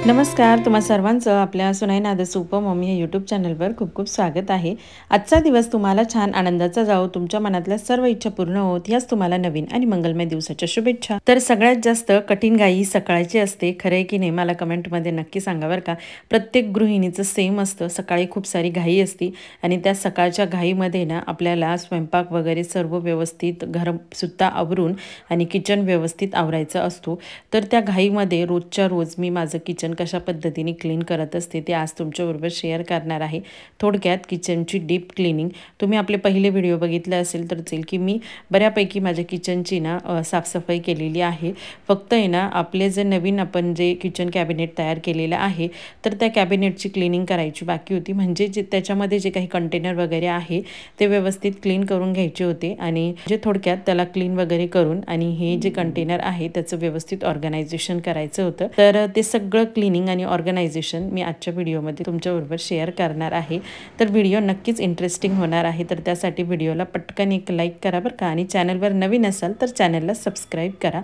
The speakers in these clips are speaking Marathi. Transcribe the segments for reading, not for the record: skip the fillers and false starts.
नमस्कार, तुम्हा सर्वांचं आपल्या सुनाई नादस उपमम्मी या यूट्यूब चॅनलवर खूप खूप स्वागत आहे। आजचा दिवस तुम्हाला छान आनंदाचा जाओ, तुमच्या मनातल्या सर्व इच्छा पूर्ण होत याच तुम्हाला नवीन आणि मंगलमय दिवसाच्या शुभेच्छा। तर सगळ्यात जास्त कठीण घाई सकाळची असते, खरं आहे की नाही मला कमेंटमध्ये नक्की सांगा बरं का। प्रत्येक गृहिणीचं सेम असतं, सकाळी खूप सारी घाई असते आणि त्या सकाळच्या घाईमध्ये ना आपल्याला स्वयंपाक वगैरे सर्व व्यवस्थित घरसुद्धा आवरून आणि किचन व्यवस्थित आवरायचं असतो। तर त्या घाईमध्ये रोजच्या रोज मी माझं किचन कशा पद्धतीने क्लीन करत असते ते आज तुमच्याबरोबर शेअर करणार आहे। थोडक्यात किचनची डीप क्लीनिंग, तुम्ही आपले पहिले व्हिडिओ बघितले असेल तर दिसेल की मी बऱ्यापैकी माझ्या किचनची ना साफसफाई केलेली आहे। फक्त आहे ना आपले जे नवीन आपण जे किचन कॅबिनेट तयार केलेलं आहे तर त्या कॅबिनेटची क्लीनिंग करायची बाकी होती, म्हणजे जे त्याच्यामध्ये जे काही कंटेनर वगैरे आहे ते व्यवस्थित क्लीन करून घ्यायचे होते आणि जे थोडक्यात त्याला क्लीन वगैरे करून आणि हे जे कंटेनर आहे त्याचं व्यवस्थित ऑर्गनायझेशन करायचं होतं। तर ते सगळं क्लीनिंग आणि ऑर्गनायझेशन मी आजच्या व्हिडिओमध्ये तुमच्याबरोबर शेअर करणार आहे। तर व्हिडिओ नक्कीच इंटरेस्टिंग होणार आहे, तर त्यासाठी व्हिडिओला पटकन एक लाईक करा बरं का, आणि चॅनलवर नवीन असाल तर चॅनलला सबस्क्राईब करा।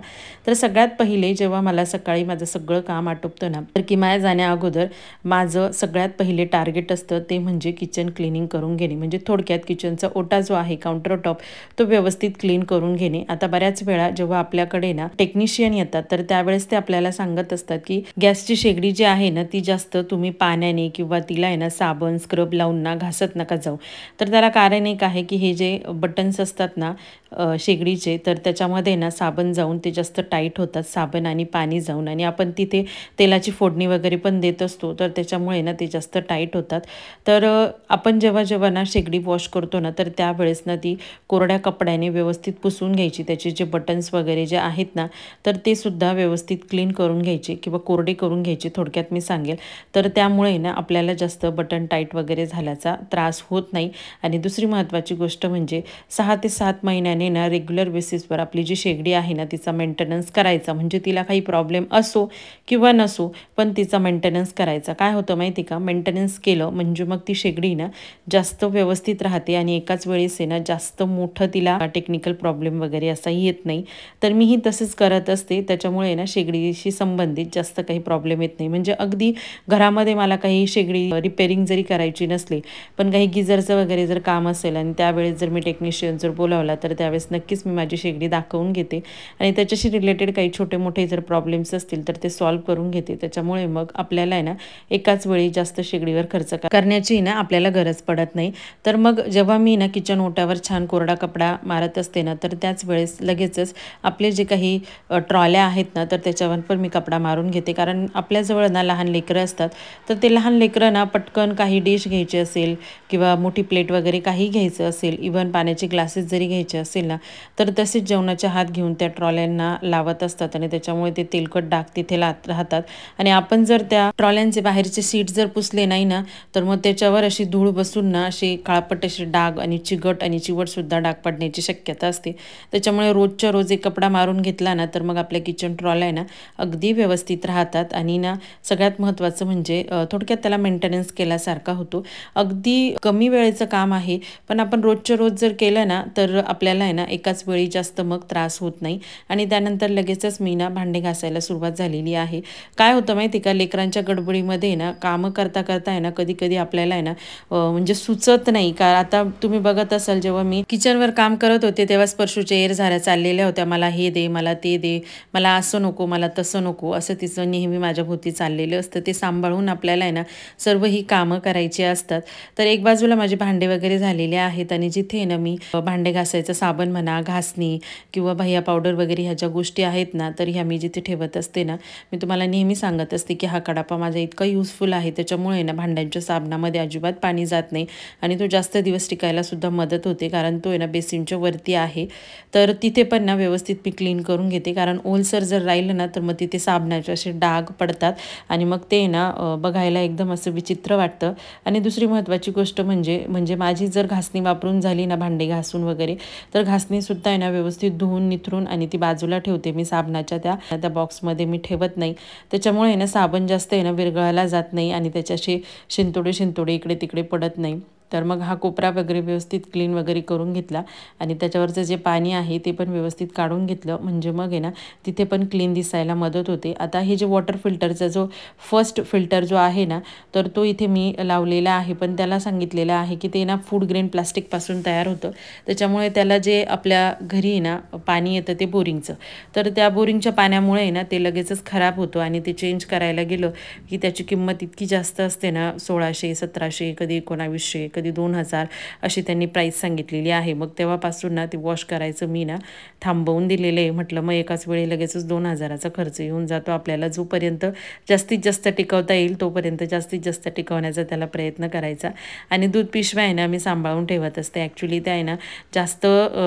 तर सगळ्यात पहिले जेव्हा मला सकाळी माझं सगळं काम आटोपतं ना तर किमाया जाण्या अगोदर माझं सगळ्यात पहिले टार्गेट असतं ते म्हणजे किचन क्लीनिंग करून घेणे, म्हणजे थोडक्यात किचनचा ओटा जो आहे काउंटर टॉप तो व्यवस्थित क्लीन करून घेणे। आता बऱ्याच वेळा जेव्हा आपल्याकडे ना टेक्निशियन येतात तर त्यावेळेस ते आपल्याला सांगत असतात की गॅसची शेगडी जी आहे ना ती जास्त तुम्ही पाण्याने किंवा तिला आहे ना साबण स्क्रब लावून ना घासत नका जाऊ। तर त्याला कारण एक आहे की हे जे बटन्स असतात ना शेगडीचे तर त्याच्यामध्ये ना साबण जाऊन ते जास्त टाईट होतात, साबण आणि पाणी जाऊन, आणि आपण तिथे तेलाची फोडणी वगैरे पण देत असतो तर त्याच्यामुळे ना ते जास्त टाईट होतात। तर आपण जेव्हा जेव्हा ना शेगडी वॉश करतो ना तर त्यावेळेस ना ती कोरड्या कपड्याने व्यवस्थित पुसून घ्यायची, त्याचे जे बटन्स वगैरे जे आहेत ना तर ते सुद्धा व्यवस्थित क्लीन करून घ्यायचे किंवा कोरडे करून घ्यायचे थोडक्यात मी सांगेल। तर त्यामुळे ना आपल्याला जास्त बटन टाईट वगैरे झाल्याचा त्रास होत नाही। आणि दुसरी महत्त्वाची गोष्ट म्हणजे 6 ते 7 महिन्याने ना रेग्युलर बेसिसवर आपली जी शेगडी आहे ना तिचा मेंटेनन्स करायचा, म्हणजे तिला काही प्रॉब्लेम असो किंवा नसो पण तिचा मेंटेनन्स करायचा। काय होतं माहिती का, मेंटेनन्स केलं म्हणजे मग ती शेगडी ना जास्त व्यवस्थित राहते आणि एकाच वेळेस आहे ना जास्त मोठं तिला टेक्निकल प्रॉब्लेम वगैरे असाही येत नाही। तर मीही तसंच करत असते, त्याच्यामुळे ना शेगडीशी संबंधित जास्त काही प्रॉब्लेम येत नाही। म्हणजे अगदी घरामध्ये मला काही शेगडी रिपेअरिंग जरी करायची नसली पण काही गिझरचं वगैरे जर काम असेल आणि त्यावेळेस जर मी टेक्निशियन जर बोलावला तर त्यावेळेस नक्कीच मी माझी शेगडी दाखवून घेते आणि त्याच्याशी रिलेटेड काही छोटे मोठे जर प्रॉब्लेम्स असतील तर ते सॉल्व्ह करून घेते। त्याच्यामुळे मग आपल्याला आहे ना एकाच वेळी जास्त शेगडीवर खर्च करण्याची ना आपल्याला गरज पडत नाही। तर मग जेव्हा मी ना किचन ओट्यावर छान कोरडा कपडा मारत असते ना तर त्याच वेळेस लगेचच आपले जे काही ट्रॉल्या आहेत ना तर त्याच्यावर पण मी कपडा मारून घेते, कारण आपल्याजवळ ना लहान लेकरं असतात तर ते लहान लेकरं ना पटकन काही डिश घ्यायची असेल किंवा मोठी प्लेट वगैरे काही घ्यायचं असेल, इव्हन पाण्याचे ग्लासेस जरी घ्यायचे असेल ना तर तसेच जेवणाचे हात घेऊन त्या ट्रॉल्यांना लावत असतात आणि त्याच्यामुळे ते तेलकट डाग तिथे राहतात। आणि आपण जर त्या ट्रॉल्यांचे बाहेरचे सीट जर पुसले नाही ना तर मग त्याच्यावर अशी धूळ बसून ना अशी काळपट असे डाग आणि चिकट आणि चिवटसुद्धा डाग पडण्याची शक्यता असते। त्याच्यामुळे रोजच्या रोज एक कपडा मारून घेतला ना तर मग आपल्या किचन ट्रॉल्या आहे ना अगदी व्यवस्थित राहतात आणि ना सगळ्यात महत्त्वाचं म्हणजे थोडक्यात त्याला मेंटेनन्स केल्यासारखा होतो। अगदी कमी वेळेचं काम आहे पण आपण रोजच्या रोज जर केलं ना तर आपल्याला आहे ना एकाच वेळी जास्त मग त्रास होत नाही। आणि त्यानंतर लगेचच मी ना भांडे घासायला सुरुवात झालेली आहे। काय होतं माहिती का, लेकरांच्या गडबडीमध्ये ना कामं करता करता आहे ना कधी कधी आपल्याला आहे ना म्हणजे सुचत नाही का। आता तुम्ही बघत असाल जेव्हा मी किचनवर काम करत होते तेव्हा स्पर्शूच्या एअरझाऱ्या चाललेल्या होत्या, मला हे दे मला ते दे, मला असं नको मला तसं नको, असं तिचं नेहमी माझ्या भोवती चाललेलं असतं। ते सांभाळून आपल्याला आहे ना सर्व ही कामं करायची असतात। तर एक बाजूला माझे भांडे वगैरे झालेले आहेत आणि जिथे ना मी भांडे घासायचं साबण म्हणा, घासणी किंवा भैया पावडर वगैरे ह्या ज्या गोष्टी आहेत ना तर ह्या मी जिथे ठेवत असते ना, मी तुम्हाला नेहमी सांगत असते की हा कडापा माझा इतका युजफुल आहे, त्याच्यामुळे ना भांड्यांच्या साबणामध्ये अजिबात पाणी जात नाही आणि तो जास्त दिवस टिकायला सुद्धा मदत होते, कारण तो आहे ना बेसिनच्या वरती आहे। तर तिथे पण ना व्यवस्थित मी क्लीन करून घेते, कारण ओलसर जर राहिलं ना तर मग तिथे साबणाचे असे डाग पडतात आणि मग ते ना बघायला एकदम असं विचित्र वाटतं। आणि दुसरी महत्त्वाची गोष्ट म्हणजे माझी जर घासणी वापरून झाली ना भांडे घासून वगैरे तर घासणीसुद्धा आहे ना व्यवस्थित धुवून निथरून आणि ती बाजूला ठेवते मी, साबणाच्या त्या बॉक्समध्ये मी ठेवत नाही। त्याच्यामुळे ना साबण जास्त आहे ना विरघळायला जात नाही आणि त्याच्याशी शिंतोडे इकडे तिकडे पडत नाही। तर मग हा कोपरा वगैरे व्यवस्थित क्लीन वगैरे करून घेतला आणि त्याच्यावरचं जे पाणी आहे ते पण व्यवस्थित काढून घेतलं, म्हणजे मग आहे ना तिथे पण क्लीन दिसायला मदत होते. आता हे जे वॉटर फिल्टरचा जो फर्स्ट फिल्टर जो आहे ना, तर तो इथे मी लावलेला आहे, पण त्याला सांगितलेलं आहे की ते ना फूड ग्रेन प्लास्टिकपासून तयार होतं. त्याच्यामुळे त्याला जे आपल्या घरी ना पाणी येतं ते बोरिंगचं, तर त्या बोरिंगच्या पाण्यामुळे ना ते लगेचच खराब होतं आणि ते चेंज करायला गेलं की त्याची किंमत इतकी जास्त असते ना, 1600, 1700, कधी 1900, कधी 2000 अशी त्यांनी प्राईस सांगितलेली आहे. मग तेव्हापासून ना ते वॉश करायचं मी ना थांबवून दिलेलं आहे. म्हटलं मग एकाच वेळी लगेचच 2000चा खर्च येऊन जातो आपल्याला. जोपर्यंत जास्तीत जास्त टिकवता येईल तोपर्यंत जास्तीत जास्त टिकवण्याचा त्याला प्रयत्न करायचा. आणि दूध पिशव्या आहे ना मी सांभाळून ठेवत असते. ॲक्च्युली त्या आहे ना जास्त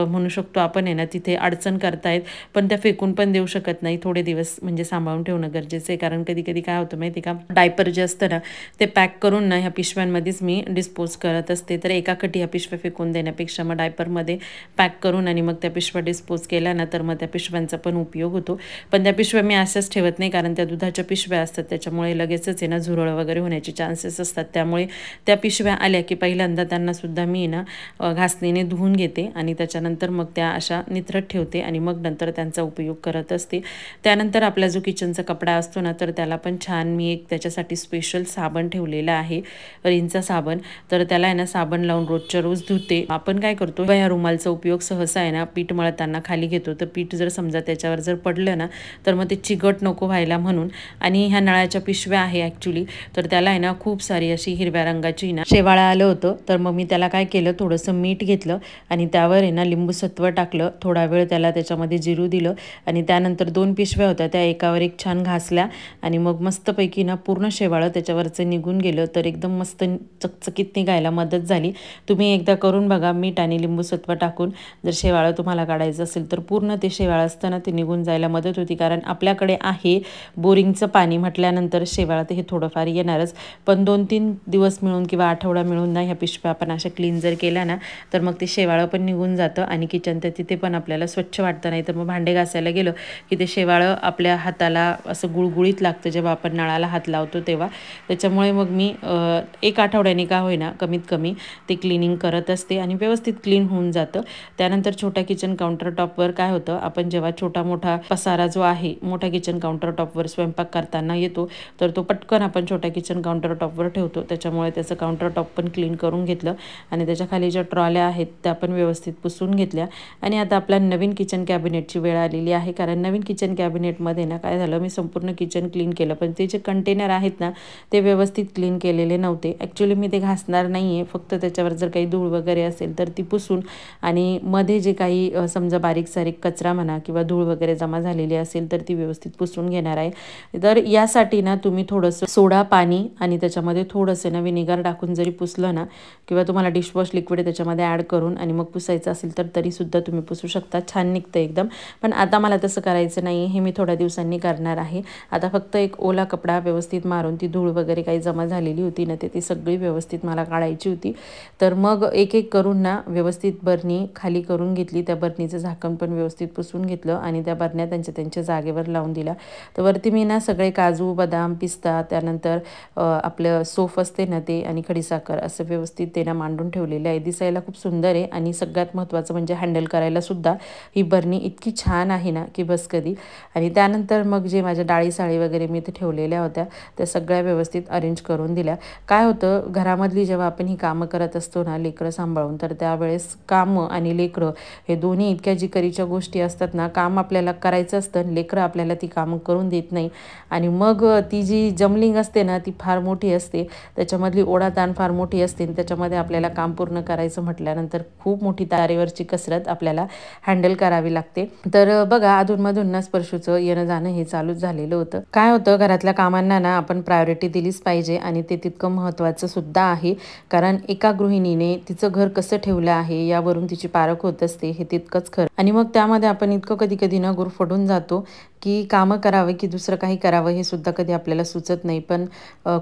म्हणू शकतो आपण आहे ना तिथे अडचण करतायत, पण त्या फेकून पण देऊ शकत नाही. थोडे दिवस म्हणजे सांभाळून ठेवणं गरजेचं आहे, कारण कधी कधी काय होतं माहिती का, डायपर जे असतं ना ते पॅक करून ना ह्या पिशव्यांमध्येच मी डिस्पोज करत असते. तर एकाकटी ह्या पिशव्या फेकून देण्यापेक्षा मग डायपरमध्ये पॅक करून आणि मग त्या पिशव्या डिस्पोज केल्या ना, तर मग त्या पिशव्यांचा पण उपयोग होतो. पण त्या पिशव्या मी अशाच ठेवत नाही, कारण त्या दुधाच्या पिशव्या असतात, त्याच्यामुळे लगेचच आहे ना झुरळ वगैरे होण्याचे चान्सेस असतात. त्यामुळे त्या पिशव्या आल्या की पहिल्यांदा त्यांनासुद्धा मी ना घासणीने धुवून घेते आणि त्याच्यानंतर मग त्या अशा निथरट ठेवते आणि मग नंतर त्यांचा उपयोग करत असते. त्यानंतर आपला जो किचनचा कपडा असतो ना, तर त्याला पण छान मी एक त्याच्यासाठी स्पेशल साबण ठेवलेला आहे, रिनचा साबण. तर त्याला आहे ना साबण लावून रोजच्या रोज धुते. आपण काय करतो, या रुमालचा उपयोग सहसा आहे ना पीठ मळताना खाली घेतो, तर पीठ जर समजा त्याच्यावर जर पडलं ना तर मग ते चिकट नको व्हायला म्हणून. आणि ह्या नळाच्या पिशव्या आहे ॲक्च्युली, तर त्याला आहे ना खूप सारी अशी हिरव्या रंगाची ना शेवाळं आलं होतं. तर मग मी त्याला काय केलं, थोडंसं मीठ घेतलं आणि त्यावर आहे ना लिंबू सत्व टाकलं, थोडा वेळ त्याला त्याच्यामध्ये जिरू दिलं आणि त्यानंतर 2 पिशव्या होत्या त्या एकावर एक छान घासल्या आणि मग मस्तपैकी ना पूर्ण शेवाळं त्याच्यावरचं निघून गेलं. तर एकदम मस्त चकचकीत निघायला मदत झाली. तुम्ही एकदा करून बघा, मीठ आणि लिंबू सत्व टाकून जर शेवाळं तुम्हाला काढायचं असेल तर पूर्ण ते शेवाळं असताना ते निघून जायला मदत होती. कारण आपल्याकडे आहे बोरिंगचं पाणी म्हटल्यानंतर शेवाळं तर हे थोडंफार येणारच, पण 2-3 दिवस मिळून किंवा आठवडा मिळून ना ह्या पिशव्या आपण अशा क्लीन जर केल्या ना तर मग ते शेवाळं पण निघून जातं आणि किचनच्या तिथे पण आपल्याला स्वच्छ वाटतं. नाही तर मग भांडे घासायला गेलं की ते शेवाळं आपल्या हाताला असं गुळगुळीत लागतं जेव्हा आपण नळाला हात लावतो तेव्हा. त्याच्यामुळे मग मी 1 आठवड्याने का होईना कमीत कमी ते क्लिनिंग करत असते आणि व्यवस्थित क्लीन होऊन जातं. त्यानंतर छोट्या किचन काउंटर टॉपवर काय होतं, आपण जेव्हा छोटा मोठा पसारा जो आहे मोठ्या किचन काउंटर टॉपवर स्वयंपाक करताना येतो, तर तो पटकन आपण छोट्या किचन काउंटर टॉपवर ठेवतो. त्याच्यामुळे त्याचं काउंटर टॉप पण क्लीन करून घेतलं आणि त्याच्या खाली ज्या ट्रॉल्या आहेत त्या पण व्यवस्थित पुसून घेतल्या. आणि आता आपल्या नवीन किचन कॅबिनेटची वेळ आलेली आहे, कारण नवीन किचन कॅबिनेटमध्ये ना काय झालं, मी संपूर्ण किचन क्लीन केलं पण ते जे कंटेनर आहेत ना ते व्यवस्थित क्लीन केलेले नव्हते. ॲक्च्युली मी ते घासणार नाही आहे, फक्त त्याच्यावर जर काही धूळ वगैरे असेल तर ती पुसून आणि मध्ये जे काही समजा बारीक सारीक कचरा म्हणा किंवा धूळ वगैरे जमा झालेली असेल तर ती व्यवस्थित पुसून घेणार आहे. तर यासाठी ना तुम्ही थोडंसं सोडा पाणी आणि त्याच्यामध्ये थोडंसं ना विनेगर टाकून जरी पुसलं ना, किंवा तुम्हाला डिशवॉश लिक्विड त्याच्यामध्ये ॲड करून आणि मग पुसायचं असेल तर तरीसुद्धा तुम्ही पुसू शकता, छान निघतं एकदम. पण आता मला तसं करायचं नाही, हे मी थोड्या दिवसांनी करणार आहे. आता फक्त एक ओला कपडा व्यवस्थित मारून ती धूळ वगैरे काही जमा झालेली होती ना ती सगळी व्यवस्थित मला काढायची होती. तर मग एक एक करून ना व्यवस्थित बरणी खाली करून घेतली, त्या बरणीचं झाकण पण व्यवस्थित पुसून घेतलं आणि त्या बरण्या त्यांच्या जागेवर लावून दिल्या. तर वरती मी ना सगळे काजू बदाम पिस्ता, त्यानंतर आपलं सोफ असते ना ते आणि खडीसाखर असं व्यवस्थित ते ना मांडून ठेवलेलं आहे. दिसायला खूप सुंदर आहे आणि सगळ्यात महत्त्वाचं म्हणजे हँडल करायला सुद्धा ही बरणी इतकी छान आहे ना की बस कधी. आणि त्यानंतर मग जे माझ्या डाळी साळी वगैरे मी इथे ठेवलेल्या होत्या त्या सगळ्या व्यवस्थित अरेंज करून दिल्या. काय होतं, घरामधली जेव्हा आपण ही कामं करत असतो ना लेकरं सांभाळून, तर त्यावेळेस कामं आणि लेकरं हे दोन्ही इतक्या जिकरीच्या गोष्टी असतात ना. काम आपल्याला करायचं असतं, लेकरं आपल्याला ती कामं करून देत नाही आणि मग ती जी जमलिंग असते ना ती फार मोठी असते, त्याच्यामधली ओढाताण फार मोठी असते. त्याच्यामध्ये आपल्याला काम पूर्ण करायचं म्हटल्यानंतर खूप मोठी तारेवरची कसरत आपल्याला हँडल करावी लागते. तर बघा अधूनमधून ना स्पर्शूचं येणं जाणं हे चालूच झालेलं होतं. काय होतं, घरातल्या कामांना ना आपण प्रायोरिटी दिलीच पाहिजे आणि ते तितकं महत्त्वाचं सुद्धा आहे. कारण एका गृहिणीने तिचं घर कसं ठेवलं आहे यावरून तिची पारख होत असते, हे तितकंच खरं. आणि मग त्यामध्ये आपण इतकं कधी कधी ना गुरफटून जातो की कामं करावं की दुसरं काही करावं हे सुद्धा कधी आपल्याला सुचत नाही. पण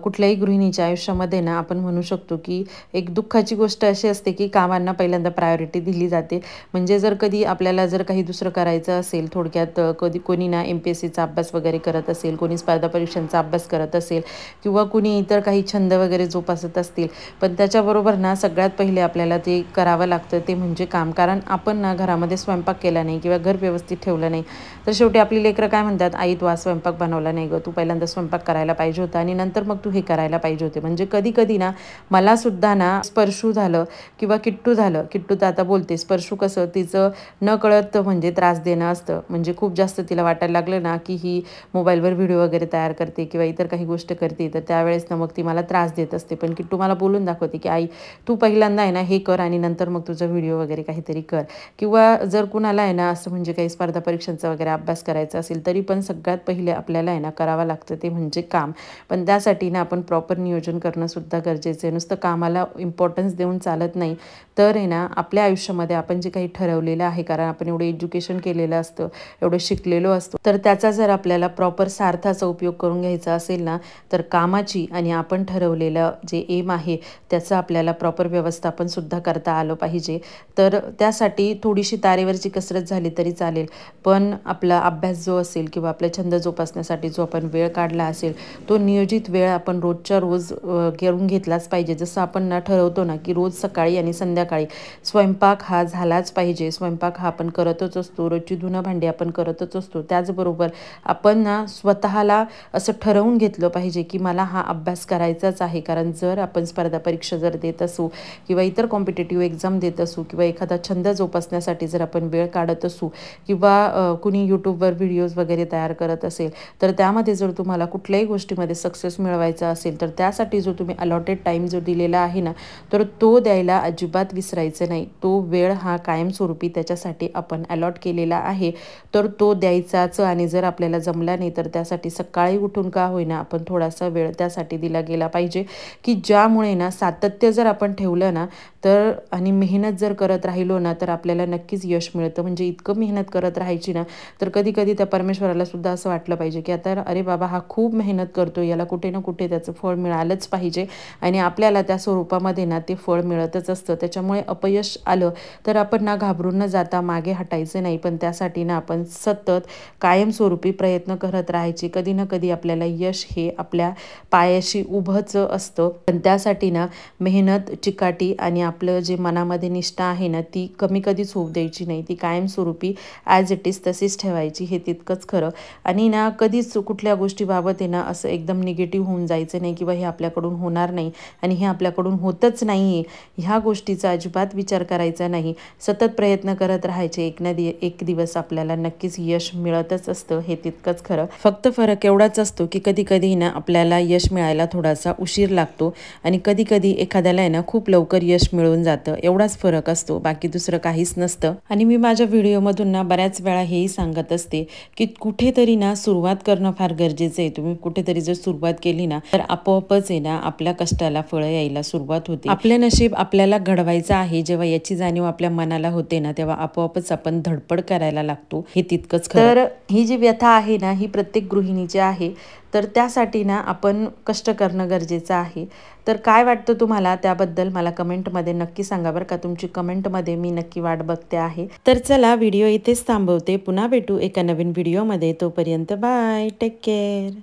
कुठल्याही गृहिणीच्या आयुष्यामध्ये ना आपण म्हणू शकतो की एक दुःखाची गोष्ट अशी असते की कामांना पहिल्यांदा प्रायोरिटी दिली जाते. म्हणजे जर कधी आपल्याला जर काही दुसरं करायचं असेल, थोडक्यात कधी कोणी ना MPSCचा अभ्यास वगैरे करत असेल, कोणी स्पर्धा परीक्षांचा अभ्यास करत असेल किंवा कुणी इतर काही छंद वगैरे जोपासत असतील, पण त्या त्याच्याबरोबर ना सगळ्यात पहिले आपल्याला ते करावं लागतं ते म्हणजे काम. कारण आपण ना घरामध्ये स्वयंपाक केला नाही किंवा घर व्यवस्थित ठेवलं नाही तर शेवटी आपली लेकरं काय म्हणतात, आई तू आज स्वयंपाक बनवला नाही गं, तू पहिल्यांदा स्वयंपाक करायला पाहिजे होता आणि नंतर मग तू हे करायला पाहिजे होते. म्हणजे कधी कधी ना मला सुद्धा ना स्पर्शू झालं किंवा किट्टू झालं. किट्टू तर आता बोलते, स्पर्शू कसं तिचं न कळत म्हणजे त्रास देणं असतं. म्हणजे खूप जास्त तिला वाटायला लागलं ना की ही मोबाईलवर व्हिडिओ वगैरे तयार करते किंवा इतर काही गोष्ट करते तर त्यावेळेस ना मग ती मला त्रास देत असते. पण किट्टू मला बोलून दाखवते की आई तू पहिल्यांदा आहे ना हे कर आणि नंतर मग तुझा व्हिडिओ वगैरे काहीतरी कर. किंवा जर कुणाला आहे ना असं म्हणजे काही स्पर्धा परीक्षांचा वगैरे अभ्यास करायचा असेल तरी पण सगळ्यात पहिले आपल्याला आहे ना करावं लागतं ते म्हणजे काम. पण त्यासाठी ना आपण प्रॉपर नियोजन करणं सुद्धा गरजेचं आहे. नुसतं कामाला इम्पॉर्टन्स देऊन चालत नाही. तर आहे ना आपल्या आयुष्यामध्ये आपण जे काही ठरवलेलं आहे, कारण आपण एवढं एज्युकेशन केलेलं असतं, एवढं शिकलेलो असतो, तर त्याचा जर आपल्याला प्रॉपर सार्थाचा उपयोग करून घ्यायचा असेल ना तर कामाची आणि आपण ठरवलेलं जे एम आहे त्याचं आपल्याला प्रॉपर व्यवस्थापन सुद्धा करता आलं पाहिजे. तर त्यासाठी थोडीशी तारेवरची कसरत झाली तरी चालेल, पण आपला अभ्यास जो असेल किंवा आपला छंद जोपासण्यासाठी जो आपण वेळ काढला असेल तो नियोजित वेळ आपण रोजच्या रोज घेऊन घेतलाच पाहिजे. जसं आपण ना ठरवतो ना की रोज सकाळी आणि संध्याकाळी स्वयंपाक हा झालाच पाहिजे, स्वयंपाक हा आपण करतच असतो, रोजची धुणं भांडी आपण करतच असतो. त्याचबरोबर आपण ना स्वतःला असं ठरवून घेतलं पाहिजे की मला हा अभ्यास करायचाच आहे. कारण जर आपण स्पर्धा परीक्षा जर देत असू किंवा इतर कॉम्पिटेटिव्ह एक्झाम देत असू किंवा एखादा छंद जोपासण्यासाठी जर आपण वेळ काढत असू किंवा कुणी यूट्यूबवर व्हिडिओज वगैरे तयार करत असेल तर त्यामध्ये जर तुम्हाला कुठल्याही गोष्टीमध्ये सक्सेस मिळवायचा असेल तर त्यासाठी जो तुम्ही अलॉटेड टाईम जो दिलेला आहे ना तर तो द्यायला अजिबात विसरायचं नाही. तो वेळ हा कायमस्वरूपी त्याच्यासाठी आपण अलॉट केलेला आहे तर तो द्यायचाच. आणि जर आपल्याला जमला नाही तर त्यासाठी सकाळी उठून का होईना आपण थोडासा वेळ त्यासाठी दिला गेला पाहिजे की ज्यामुळे ना सातत्य जर आपण ठेवलं ना तर आणि मेहनत जर करत राहिलो ना तर आपल्याला नक्कीच यश मिळतं. म्हणजे इतकं मेहनत करत राहायची ना तर कधी कधी त्या परमेश्वराला सुद्धा असं वाटलं पाहिजे की आता अरे बाबा हा खूप मेहनत करतो, याला कुठे ना कुठे त्याचं फळ मिळालंच पाहिजे आणि आपल्याला त्या स्वरूपामध्ये ना ते फळ मिळतच असतं. त्याच्यामुळे अपयश आलं तर आपण ना घाबरून न जाता मागे हटायचं नाही, पण त्यासाठी ना आपण सतत कायमस्वरूपी प्रयत्न करत राहायचे. कधी ना कधी आपल्याला यश हे आपल्या पायाशी उभंच असतं. पण त्यासाठी ना मेहनत, चिकाटी आणि आपलं जे मनामध्ये निष्ठा आहे ना ती कमी कधीच होऊ द्यायची नाही. ती कायमस्वरूपी ॲज इट इज तशीच ठेवायची, हे तितकंच खरं. आणि ना कधीच कुठल्या गोष्टीबाबत आहे ना असं एकदम निगेटिव्ह होऊन जायचं नाही किंवा हे आपल्याकडून होणार नाही आणि हे आपल्याकडून होतच नाही आहे ह्या गोष्टीचा अजिबात विचार करायचा नाही. सतत प्रयत्न करत राहायचे. एक दिवस आपल्याला नक्कीच यश मिळतच असतं, हे तितकंच खरं. फक्त फरक एवढाच असतो की कधी कधी ना आपल्याला यश मिळायला थोडासा उशीर लागतो आणि कधी कधी एखाद्याला आहे ना खूप लवकर यश मिळून जातं. एवढाच फरक असतो, बाकी दुसरं काहीच नसतं. आणि मी माझ्या व्हिडिओमधून ना बऱ्याच वेळा हेही सांगत असते की कुठेतरी ना सुरुवात करणं फार गरजेचं आहे. तुम्ही कुठेतरी जर सुरुवात केली ना तर आपोआपच आहे ना आपल्या कष्टाला फळं यायला सुरुवात होते. आपले नशीब आपल्याला घडवायचं आहे जेव्हा याची जाणीव आपल्या मनाला होते ना तेव्हा आपोआपच आपण धडपड करायला लागतो, हे तितकंच खरं. तर ही जी व्यथा आहे ना ही प्रत्येक गृहिणीची आहे, तर त्यासाठी ना आपण कष्ट करणं गरजेचं आहे. तर काय वाटतं तुम्हाला त्याबद्दल मला कमेंटमध्ये नक्की सांगा बरं का. तुमची कमेंटमध्ये मी नक्की वाट बघते आहे. तर चला व्हिडिओ इथेच थांबवते. पुन्हा भेटू एका नवीन व्हिडिओमध्ये. तोपर्यंत बाय, टेक केअर.